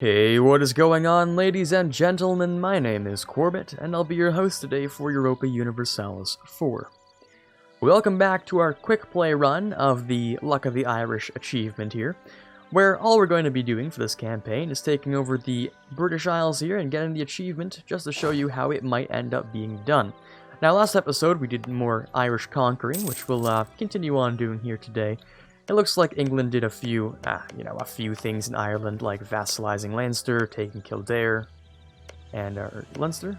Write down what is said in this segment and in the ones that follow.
Hey, what is going on, ladies and gentlemen? My name is Quarbit, and I'll be your host today for Europa Universalis 4. Welcome back to our quick play run of the Luck of the Irish achievement here, where all we're going to be doing for this campaign is taking over the British Isles here and getting the achievement just to show you how it might end up being done. Now, last episode we did more Irish conquering, which we'll continue on doing here today. It looks like England did a few things in Ireland, like vassalizing Leinster, taking Kildare, and Leinster,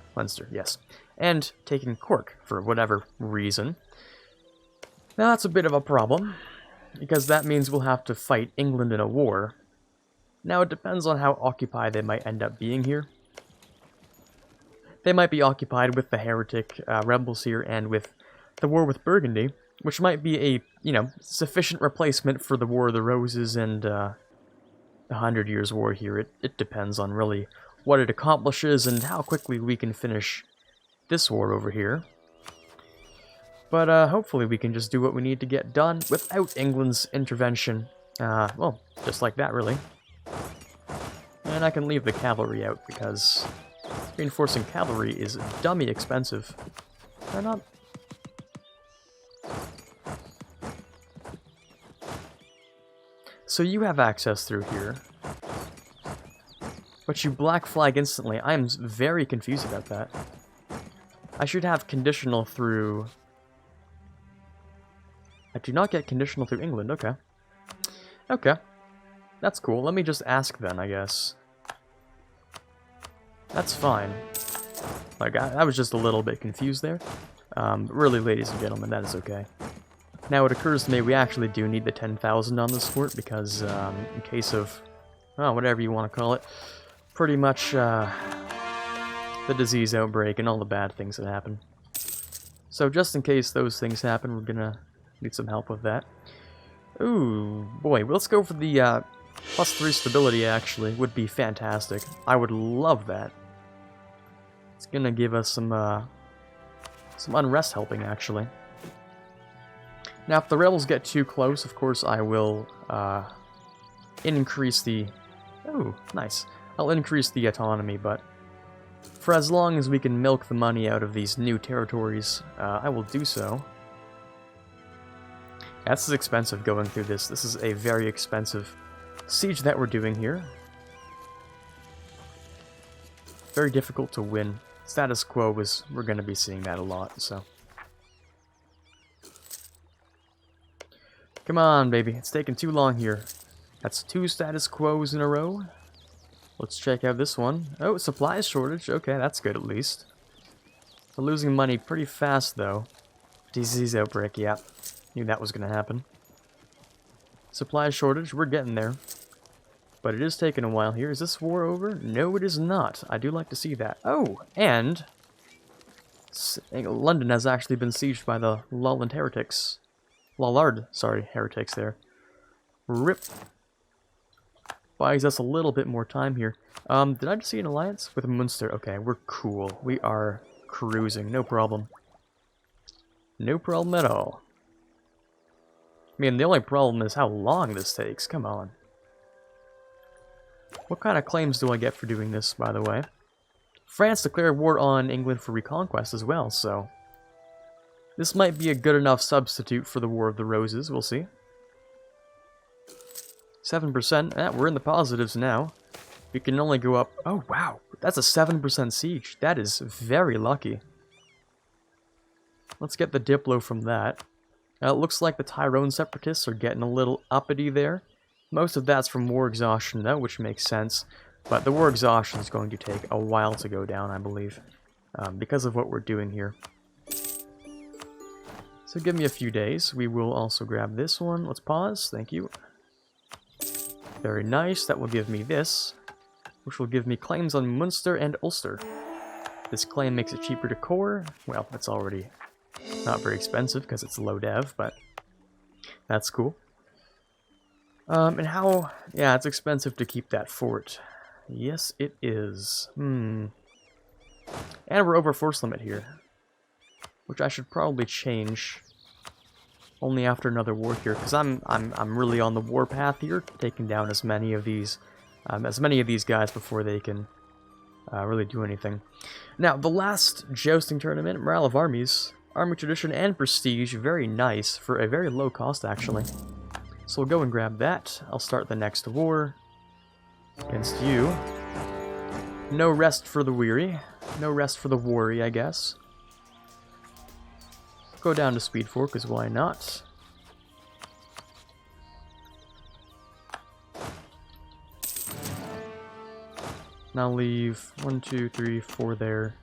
yes, and taking Cork for whatever reason. Now that's a bit of a problem, because that means we'll have to fight England in a war. Now it depends on how occupied they might end up being here. They might be occupied with the heretic rebels here and with the war with Burgundy, which might be a, sufficient replacement for the War of the Roses and the 100 Years' War here. It depends on really what it accomplishes and how quickly we can finish this war over here. But hopefully we can just do what we need to get done without England's intervention. Well, just like that, really. And I can leave the cavalry out because reinforcing cavalry is dummy expensive. They're not... So you have access through here, but you black flag instantly. I am very confused about that. I should have conditional through... I do not get conditional through England, okay. Okay, that's cool. Let me just ask then, I guess. That's fine. Like, I was just a little bit confused there. Really, ladies and gentlemen, that is okay. Now it occurs to me we actually do need the 10,000 on this fort because in case of, whatever you want to call it, pretty much the disease outbreak and all the bad things that happen. So just in case those things happen, we're gonna need some help with that. Ooh, boy, let's go for the +3 stability actually, would be fantastic. I would love that. It's gonna give us some unrest helping actually. Now, if the rebels get too close, of course, I will increase the... Oh, nice. I'll increase the autonomy, but for as long as we can milk the money out of these new territories, I will do so. Yeah, this is expensive going through this. This is a very expensive siege that we're doing here. Very difficult to win. Status quo we're going to be seeing that a lot, so... Come on, baby. It's taking too long here. That's 2 status quos in a row. Let's check out this one. Oh, supplies shortage. Okay, that's good at least. We're losing money pretty fast, though. Disease outbreak, yeah. Knew that was going to happen. Supplies shortage, we're getting there. But it is taking a while here. Is this war over? No, it is not. I do like to see that. Oh, and... London has actually been sieged by the Lolland heretics. Lollard, sorry, heretics there. RIP. Buys us a little bit more time here. Did I just see an alliance with Munster? Okay, we're cool. We are cruising, no problem. No problem at all. I mean, the only problem is how long this takes, come on. What kind of claims do I get for doing this, by the way? France declared war on England for reconquest as well, so... This might be a good enough substitute for the War of the Roses, we'll see. 7%, we're in the positives now. We can only go up... Oh, wow, that's a 7% siege. That is very lucky. Let's get the Diplo from that. Now, it looks like the Tyrone Separatists are getting a little uppity there. Most of that's from war exhaustion, though, which makes sense. But the war exhaustion is going to take a while to go down, I believe. Because of what we're doing here. So give me a few days. We will also grab this one. Let's pause. Thank you. Very nice. That will give me this, which will give me claims on Munster and Ulster. This claim makes it cheaper to core. Well, it's already not very expensive because it's low dev, but that's cool. And how... Yeah, it's expensive to keep that fort. Yes, it is. And we're over force limit here, which I should probably change only after another war here, because I'm really on the war path here, taking down as many of these as many of these guys before they can really do anything. Now, the last jousting tournament, Morale of Armies, Army Tradition and Prestige, very nice, for a very low cost, actually. So we'll go and grab that. I'll start the next war against you. No rest for the weary. No rest for the worry, I guess. Go down to Speed 4, because why not? Now leave 1, 2, 3, 4 there.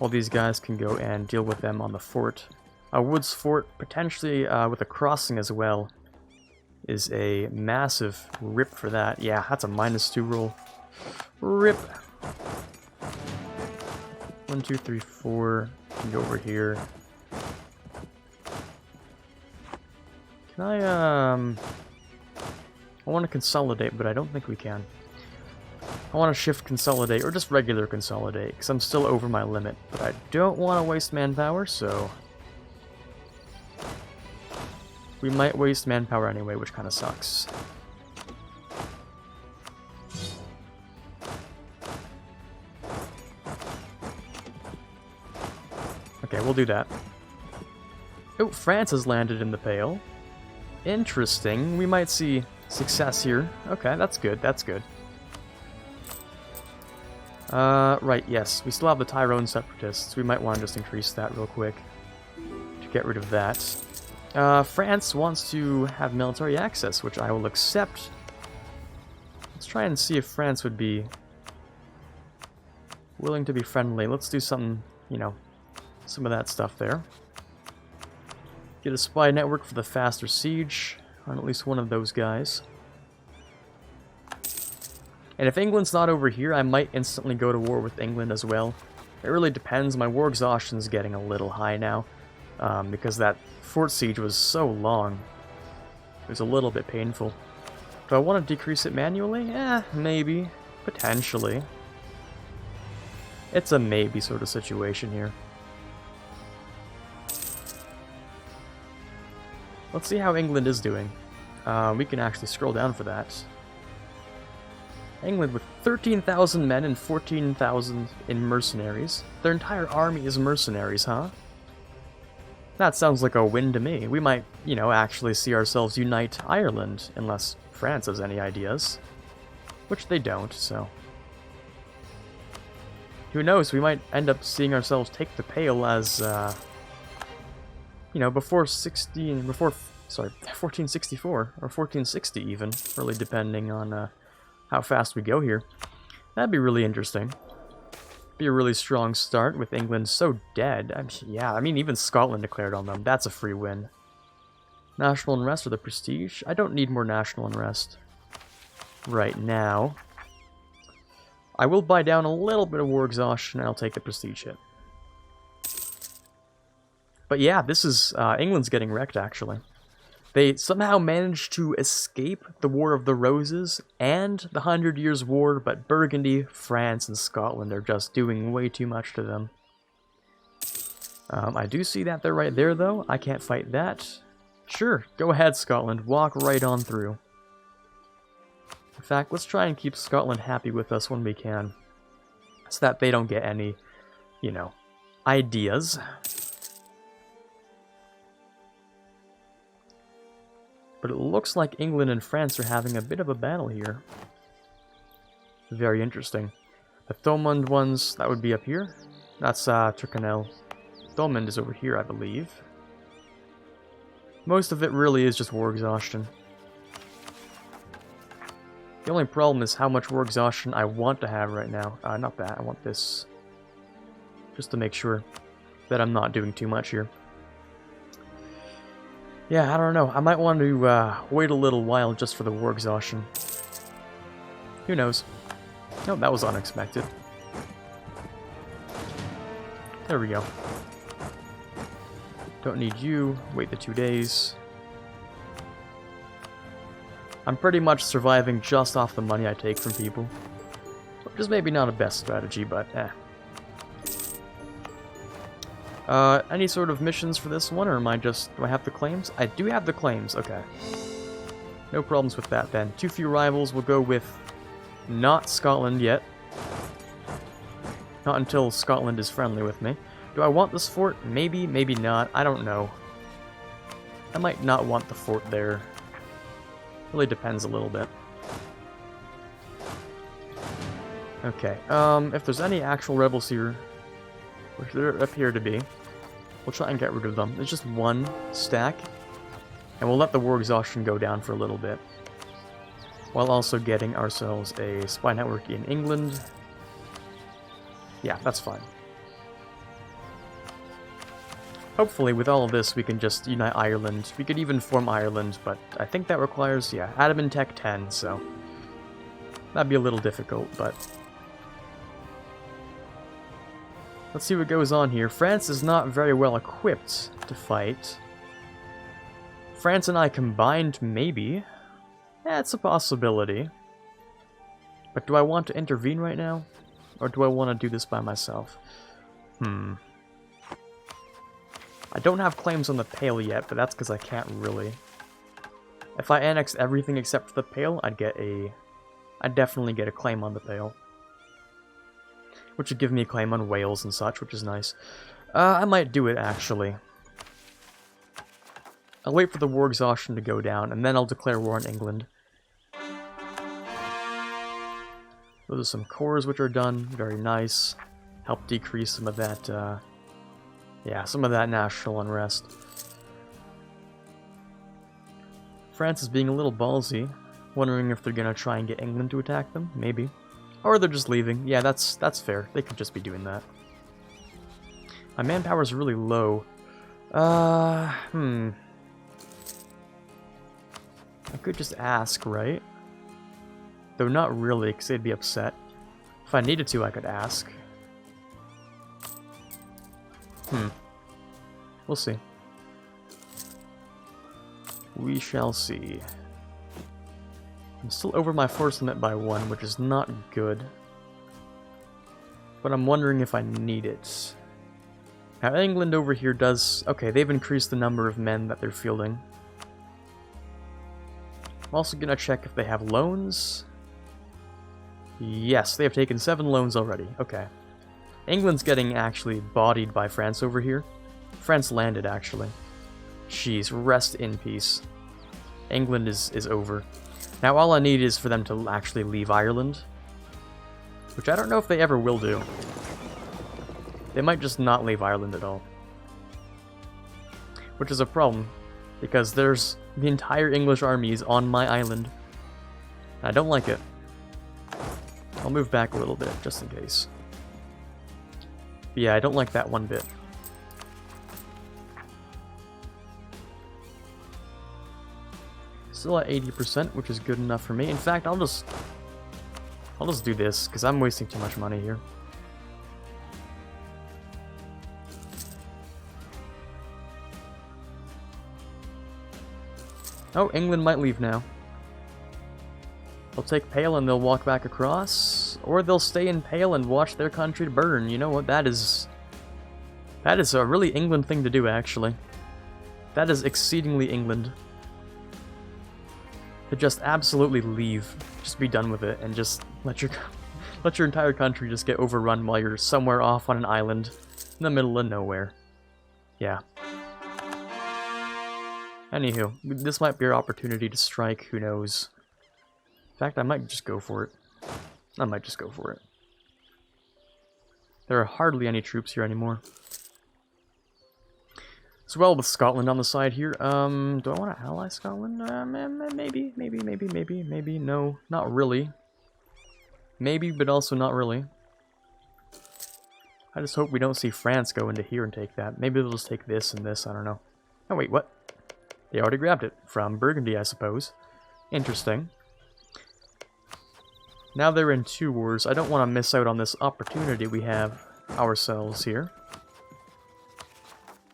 All these guys can go and deal with them on the fort. A woods fort, potentially with a crossing as well, is a massive rip for that. Yeah, that's a -2 roll. Rip. 1, 2, 3, 4. Can go over here. Can I want to consolidate, but I don't think we can. I want to shift consolidate, or just regular consolidate, because I'm still over my limit. But I don't want to waste manpower, so we might waste manpower anyway, which kind of sucks. Okay, we'll do that. Oh, France has landed in the Pale. Interesting. We might see success here. Okay, that's good, that's good. Right, yes. We still have the Tyrone Separatists. We might want to just increase that real quick to get rid of that. France wants to have military access, which I will accept. Let's try and see if France would be willing to be friendly. Let's do something, you know, some of that stuff there. Get a spy network for the faster siege on at least one of those guys. And if England's not over here, I might instantly go to war with England as well. It really depends. My war exhaustion's getting a little high now, because that fort siege was so long. It was a little bit painful. Do I want to decrease it manually? Maybe. Potentially. It's a maybe sort of situation here. Let's see how England is doing. We can actually scroll down for that. England with 13,000 men and 14,000 in mercenaries. Their entire army is mercenaries, huh? That sounds like a win to me. We might, you know, actually see ourselves unite Ireland, unless France has any ideas. Which they don't, so... Who knows, we might end up seeing ourselves take the Pale as, you know, before 1464, or 1460 even, really depending on, how fast we go here. That'd be really interesting. Be a really strong start with England so dead. Yeah, I mean, even Scotland declared on them. That's a free win. National unrest or the prestige? I don't need more national unrest right now. I will buy down a little bit of war exhaustion and I'll take the prestige hit. But yeah, this is... England's getting wrecked, actually. They somehow managed to escape the War of the Roses and the 100 Years' War, but Burgundy, France, and Scotland are just doing way too much to them. I do see that they're right there, though. I can't fight that. Sure, go ahead, Scotland. Walk right on through. In fact, let's try and keep Scotland happy with us when we can, so that they don't get any, you know, ideas. But it looks like England and France are having a bit of a battle here. Very interesting. The Thomond ones, that would be up here. That's Tyrconnell. Thomond is over here, I believe. Most of it really is just war exhaustion. The only problem is how much war exhaustion I want to have right now. Not that, I want this. Just to make sure that I'm not doing too much here. Yeah, I don't know. I might want to wait a little while just for the war exhaustion. Who knows? Oh, that was unexpected. There we go. Don't need you. Wait the 2 days. I'm pretty much surviving just off the money I take from people. Which is maybe not a best strategy, but any sort of missions for this one, or am I just... do I have the claims? I do have the claims, okay. No problems with that then. Too few rivals, we'll go with Not Scotland yet. Not until Scotland is friendly with me. Do I want this fort? Maybe, maybe not. I don't know. I might not want the fort there. Really depends a little bit. Okay, if there's any actual rebels here, which there appear to be, we'll try and get rid of them. There's just one stack, and we'll let the war exhaustion go down for a little bit, while also getting ourselves a spy network in England. Yeah, that's fine. Hopefully, with all of this, we can just unite Ireland. We could even form Ireland, but I think that requires, yeah, Adamant Tech 10, so that'd be a little difficult, but let's see what goes on here. France is not very well equipped to fight. France and I combined, maybe. That's a possibility. But do I want to intervene right now? Or do I want to do this by myself? I don't have claims on the Pale yet, but that's because I can't really. If I annex everything except for the Pale, I'd definitely get a claim on the Pale. Which would give me a claim on Wales and such, which is nice. I might do it, actually. I'll wait for the war exhaustion to go down, and then I'll declare war on England. Those are some cores which are done. Very nice. Help decrease some of that, yeah, some of that national unrest. France is being a little ballsy, wondering if they're gonna try and get England to attack them. Maybe. Or they're just leaving. Yeah, that's fair. They could just be doing that. My manpower is really low. I could just ask, right? Though not really, because they'd be upset. If I needed to, I could ask. We'll see. We shall see. I'm still over my force limit by 1, which is not good. But I'm wondering if I need it. Now, England over here does... Okay, they've increased the number of men that they're fielding. I'm also gonna check if they have loans. Yes, they have taken 7 loans already. Okay. England's getting actually bodied by France over here. France landed, actually. Jeez, rest in peace. England is over. Now all I need is for them to actually leave Ireland. Which I don't know if they ever will do. They might just not leave Ireland at all. Which is a problem, because there's the entire English army is on my island. I don't like it. I'll move back a little bit, just in case. But yeah, I don't like that one bit. Still at 80%, which is good enough for me. In fact, I'll just do this, because I'm wasting too much money here. Oh, England might leave now. They'll take Pale and they'll walk back across, or they'll stay in Pale and watch their country burn. You know what? That is a really England thing to do, actually. That is exceedingly England. To just absolutely leave, just be done with it, and just let your entire country just get overrun while you're somewhere off on an island in the middle of nowhere. Yeah. Anywho, this might be our opportunity to strike, who knows. In fact, I might just go for it. I might just go for it. There are hardly any troops here anymore. As well with Scotland on the side here. Do I want to ally Scotland? Maybe. No, not really. Maybe, but also not really. I just hope we don't see France go into here and take that. Maybe they'll just take this and this, I don't know. Oh wait, what? They already grabbed it. From Burgundy, I suppose. Interesting. Now they're in 2 wars. I don't want to miss out on this opportunity we have ourselves here.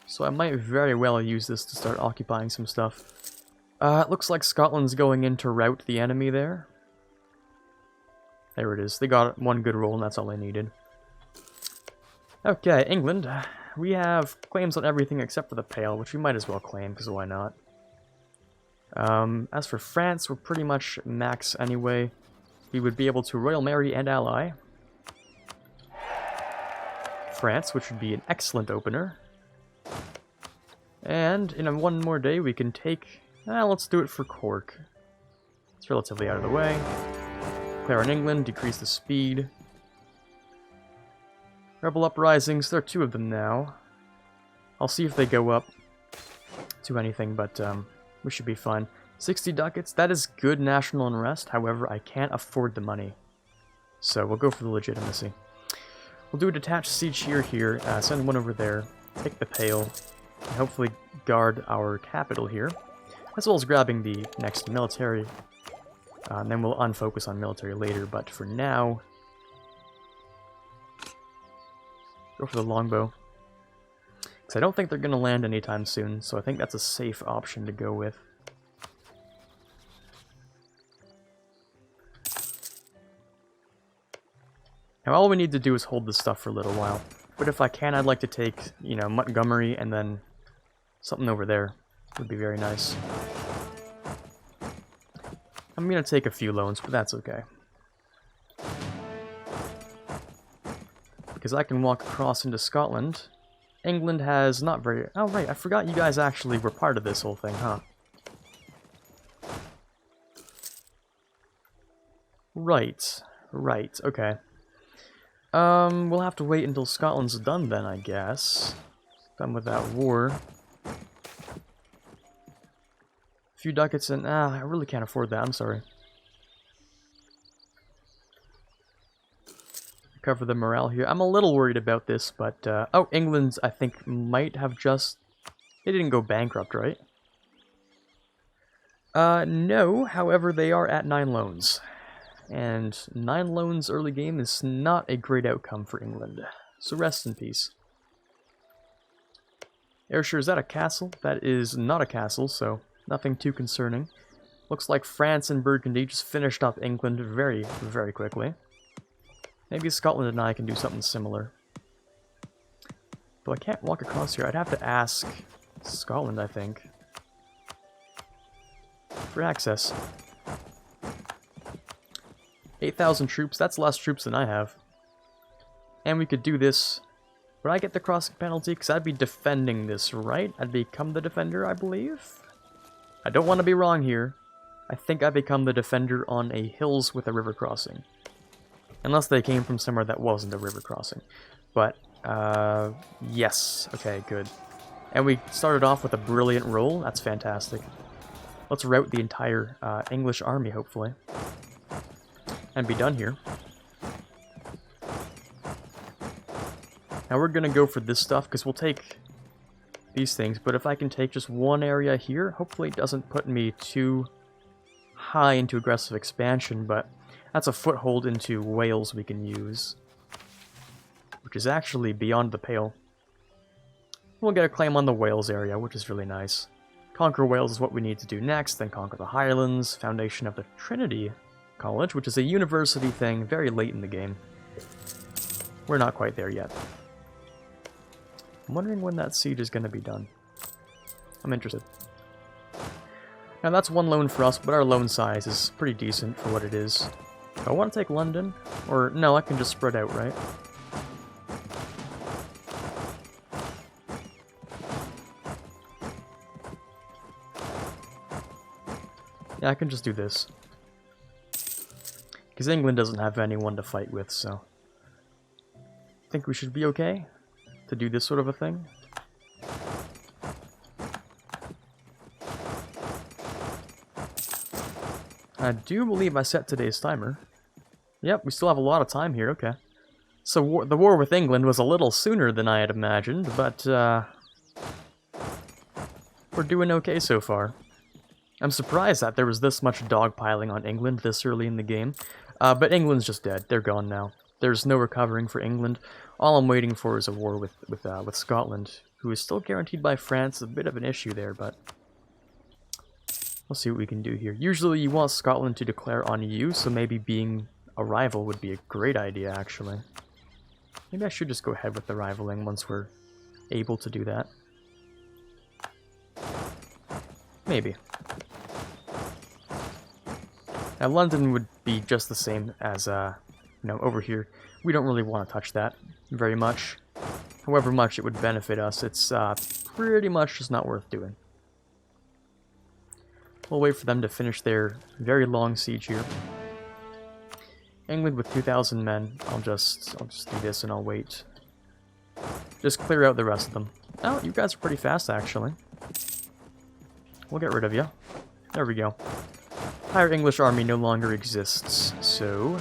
So I might very well use this to start occupying some stuff. It looks like Scotland's going in to rout the enemy there. There it is. They got 1 good roll and that's all they needed. Okay, England. We have claims on everything except for the Pale, which we might as well claim, because why not? As for France, we're pretty much max anyway. we would be able to Royal Marry and ally France, which would be an excellent opener. And in one more day, we can take... let's do it for Cork. It's relatively out of the way. Declare on England, decrease the speed. Rebel uprisings, there are 2 of them now. I'll see if they go up to anything, but we should be fine. 60 ducats, that is good national unrest, however, I can't afford the money. So we'll go for the legitimacy. We'll do a detached siege here, send one over there, take the Pale, and hopefully guard our capital here, as well as grabbing the next military, and then we'll unfocus on military later, but for now, go for the longbow. Because I don't think they're going to land anytime soon, so I think that's a safe option to go with. Now all we need to do is hold this stuff for a little while. But if I can, I'd like to take, Montgomery and then something over there. Would be very nice. I'm going to take a few loans, but that's okay. Because I can walk across into Scotland. England has not very... Oh, right, I forgot you guys actually were part of this whole thing, huh? Right, okay. We'll have to wait until Scotland's done then, I guess. Done with that war. A few ducats and... I really can't afford that, I'm sorry. Cover the morale here. I'm a little worried about this, but... oh, England, I think, might have just... They didn't go bankrupt, right? No, however, they are at 9 loans. And 9 loans early game is not a great outcome for England. So rest in peace. Ayrshire, is that a castle? That is not a castle, so nothing too concerning. Looks like France and Burgundy just finished up England very, very quickly. Maybe Scotland and I can do something similar. Though I can't walk across here. I'd have to ask Scotland, I think, for access. 8,000 troops, that's less troops than I have. And we could do this. Would I get the crossing penalty? Because I'd be defending this, right? I'd become the defender, I believe? I don't want to be wrong here. I think I become the defender on a hills with a river crossing. Unless they came from somewhere that wasn't a river crossing. But, yes. Okay, good. And we started off with a brilliant roll. That's fantastic. Let's rout the entire English army, hopefully. And be done here. Now we're gonna go for this stuff, because we'll take these things, but if I can take just one area here, hopefully it doesn't put me too high into aggressive expansion, but that's a foothold into Wales we can use, which is actually beyond the Pale. We'll get a claim on the Wales area, which is really nice. Conquer Wales is what we need to do next, then conquer the Highlands, foundation of the Trinity College, which is a university thing, very late in the game. We're not quite there yet. I'm wondering when that siege is going to be done. I'm interested. Now that's one loan for us, but our loan size is pretty decent for what it is. Do I want to take London? Or, no, I can just spread out, right? Yeah, I can just do this. Because England doesn't have anyone to fight with, so... I think we should be okay to do this sort of a thing. I do believe I set today's timer. Yep, we still have a lot of time here, okay. So the war with England was a little sooner than I had imagined, but we're doing okay so far. I'm surprised that there was this much dogpiling on England this early in the game. But England's just dead. They're gone now. There's no recovering for England. All I'm waiting for is a war with Scotland, who is still guaranteed by France. A bit of an issue there, but we'll see what we can do here. Usually you want Scotland to declare on you, so maybe being a rival would be a great idea, actually. Maybe I should just go ahead with the rivaling once we're able to do that. Maybe. Now, London would be just the same as, you know, over here. We don't really want to touch that very much. However much it would benefit us, it's pretty much just not worth doing. We'll wait for them to finish their very long siege here. England with 2,000 men. I'll just do this and I'll wait. Just clear out the rest of them. Oh, you guys are pretty fast, actually. We'll get rid of you. There we go. Entire English army no longer exists, so...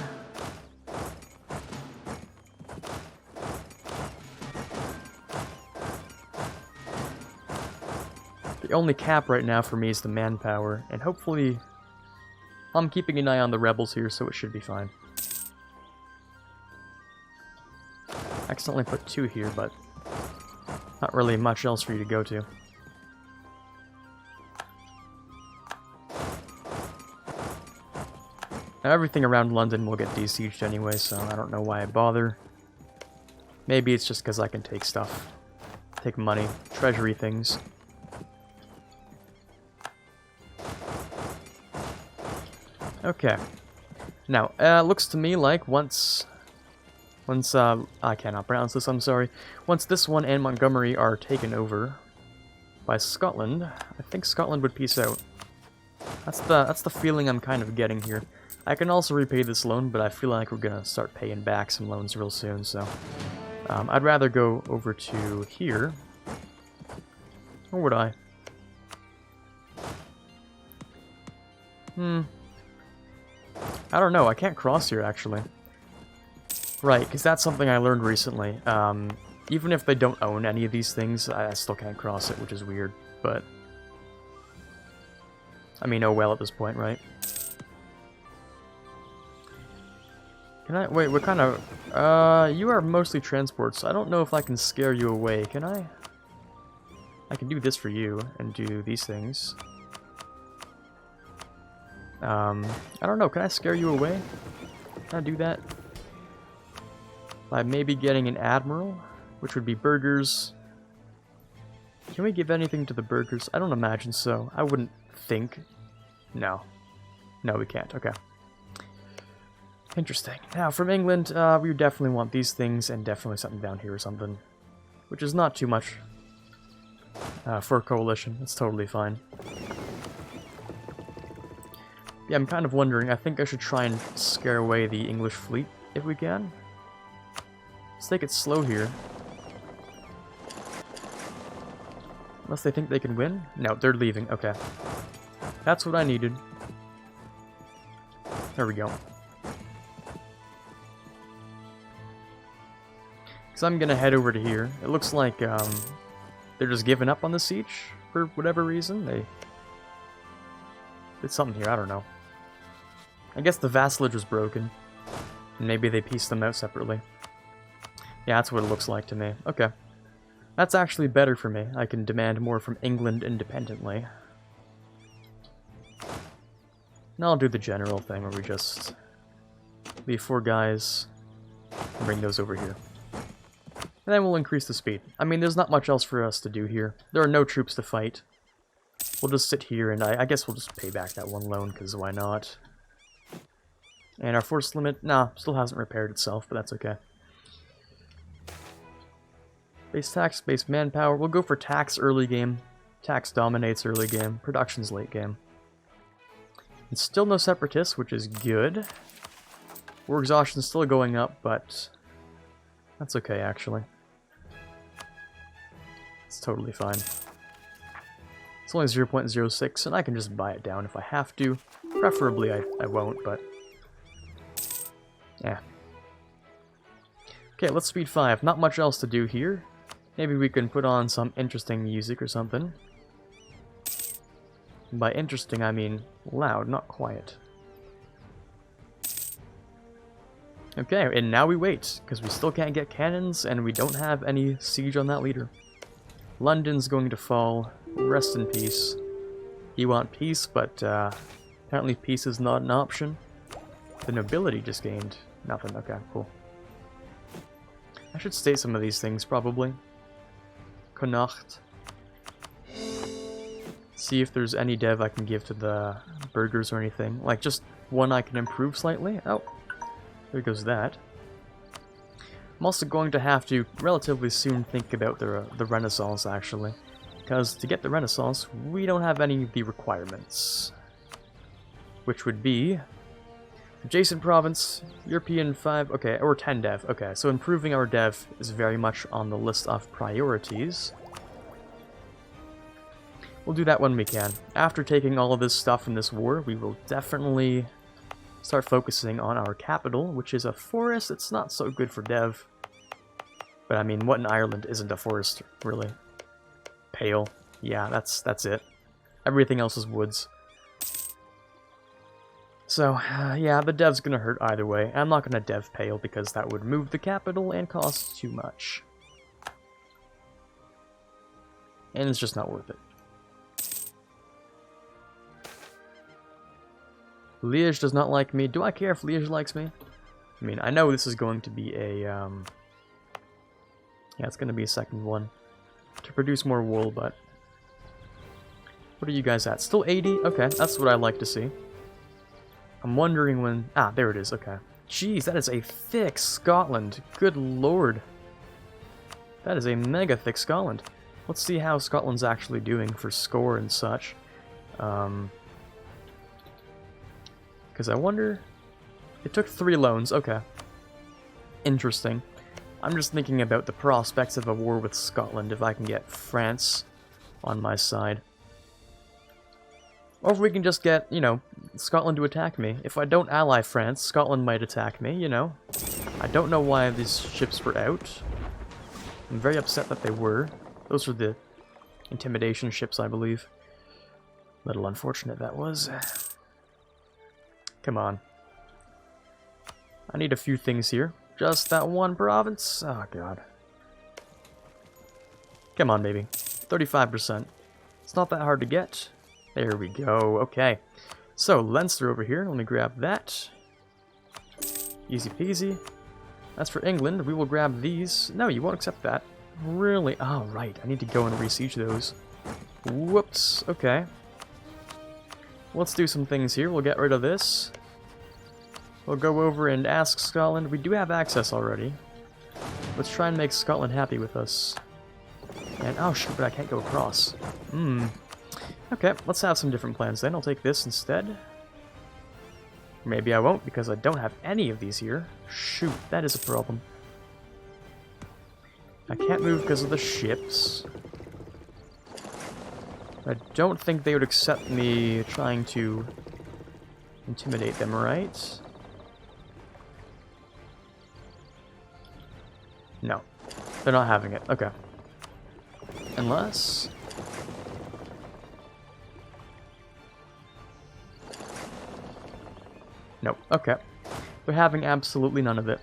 The only cap right now for me is the manpower, and hopefully... I'm keeping an eye on the rebels here, so it should be fine. Accidentally put 2 here, but not really much else for you to go to. Now everything around London will get besieged anyway, so I don't know why I bother. Maybe it's just because I can take stuff. Take money, treasury things. Okay. Now, looks to me like once I cannot pronounce this, I'm sorry. Once this one and Montgomery are taken over by Scotland, I think Scotland would peace out. That's the feeling I'm kind of getting here. I can also repay this loan, but I feel like we're gonna start paying back some loans real soon, so... I'd rather go over to here. Or would I? I don't know, I can't cross here, actually. Right, because that's something I learned recently. Even if they don't own any of these things, I still can't cross it, which is weird, but... I mean, oh well at this point, right? Can I... Wait, what kind of... you are mostly transports, so I don't know if I can scare you away, can I? I can do this for you, and do these things. I don't know, can I scare you away? Can I do that? By maybe getting an admiral, which would be burghers. Can we give anything to the burghers? I don't imagine so. I wouldn't think. No. No, we can't. Okay. Interesting. Now, from England, we definitely want these things, and definitely something down here or something. Which is not too much for a coalition. It's totally fine. Yeah, I'm kind of wondering. I think I should try and scare away the English fleet, if we can. Let's take it slow here. Unless they think they can win? No, they're leaving. Okay. That's what I needed. There we go. So I'm gonna head over to here. It looks like they're just giving up on the siege for whatever reason. They did something here, I don't know. I guess the vassalage was broken. And maybe they pieced them out separately. Yeah, that's what it looks like to me. Okay. That's actually better for me. I can demand more from England independently. Now I'll do the general thing where we just leave 4 guys and bring those over here. And then we'll increase the speed. I mean, there's not much else for us to do here. There are no troops to fight. We'll just sit here, and I guess we'll just pay back that one loan, because why not? And our force limit, nah, still hasn't repaired itself, but that's okay. Base tax, base manpower. We'll go for tax early game. Tax dominates early game. Production's late game. And still no separatists, which is good. War exhaustion's still going up, but that's okay, actually. It's totally fine. It's only 0.06, and I can just buy it down if I have to. Preferably I won't, but... yeah. Okay, let's speed 5. Not much else to do here. Maybe we can put on some interesting music or something. And by interesting, I mean loud, not quiet. Okay, and now we wait, because we still can't get cannons, and we don't have any siege on that leader. London's going to fall. Rest in peace. You want peace, but apparently peace is not an option. The nobility just gained nothing. Okay, cool. I should state some of these things, probably. Connacht. See if there's any dev I can give to the burghers or anything. Like, just one I can improve slightly. Oh, there goes that. I'm also going to have to relatively soon think about the Renaissance, actually. Because to get the Renaissance, we don't have any of the requirements. Which would be adjacent province, European 5, okay, or 10 dev. Okay, so improving our dev is very much on the list of priorities. We'll do that when we can. After taking all of this stuff in this war, we will definitely start focusing on our capital, which is a forest. It's not so good for dev. But I mean, what in Ireland isn't a forest, really? Pale. Yeah, that's it. Everything else is woods. So, yeah, the dev's gonna hurt either way. I'm not gonna dev Pale because that would move the capital and cost too much. And it's just not worth it. Liège does not like me. Do I care if Liège likes me? I mean, I know this is going to be a, yeah, it's gonna be a second one. To produce more wool, but... What are you guys at? Still 80? Okay, that's what I like to see. I'm wondering when... Ah, there it is, okay. Jeez, that is a thick Scotland. Good lord. That is a mega thick Scotland. Let's see how Scotland's actually doing for score and such. Because I wonder... It took 3 loans, okay. Interesting. I'm just thinking about the prospects of a war with Scotland if I can get France on my side. Or if we can just get, you know, Scotland to attack me. If I don't ally France, Scotland might attack me, you know. I don't know why these ships were out. I'm very upset that they were. Those were the intimidation ships, I believe. Little unfortunate that was. Come on. I need a few things here. Just that one province? Oh, God. Come on, baby. 35%. It's not that hard to get. There we go. Okay. So, Leinster over here. Let me grab that. Easy peasy. As for England, we will grab these. No, you won't accept that. Really? Oh, right. I need to go and re-siege those. Whoops. Okay. Let's do some things here. We'll get rid of this. We'll go over and ask Scotland. We do have access already. Let's try and make Scotland happy with us. And, oh shit, but I can't go across. Okay, let's have some different plans then. I'll take this instead. Maybe I won't because I don't have any of these here. Shoot, that is a problem. I can't move because of the ships. I don't think they would accept me trying to intimidate them, right? No. They're not having it. Okay. Unless... Nope. Okay. They're having absolutely none of it.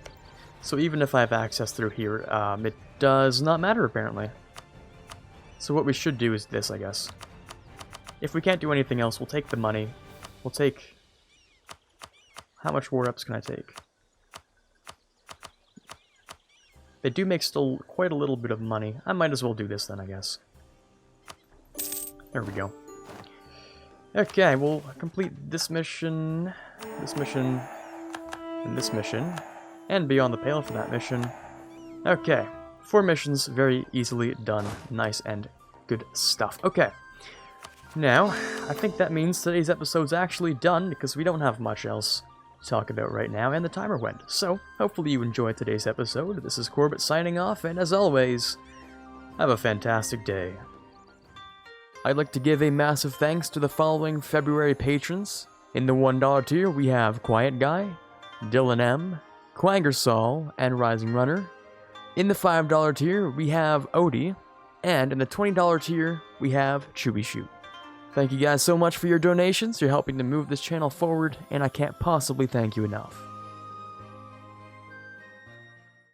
So even if I have access through here, it does not matter, apparently. So what we should do is this, I guess. If we can't do anything else, we'll take the money. We'll take... How much war ups can I take? They do make still quite a little bit of money. I might as well do this then, I guess. There we go. Okay, we'll complete this mission, and this mission, and beyond the pale for that mission. Okay, 4 missions, very easily done. Nice and good stuff. Okay, now, I think that means today's episode's actually done, because we don't have much else to talk about right now, and the timer went. So, hopefully you enjoyed today's episode. This is Quarbit signing off, and as always, have a fantastic day. I'd like to give a massive thanks to the following February patrons. In the $1 tier, we have Quiet Guy, Dylan M, Quangersol, and Rising Runner. In the $5 tier, we have Odie, and in the $20 tier, we have Chewy Shoot. Thank you guys so much for your donations. You're helping to move this channel forward, and I can't possibly thank you enough.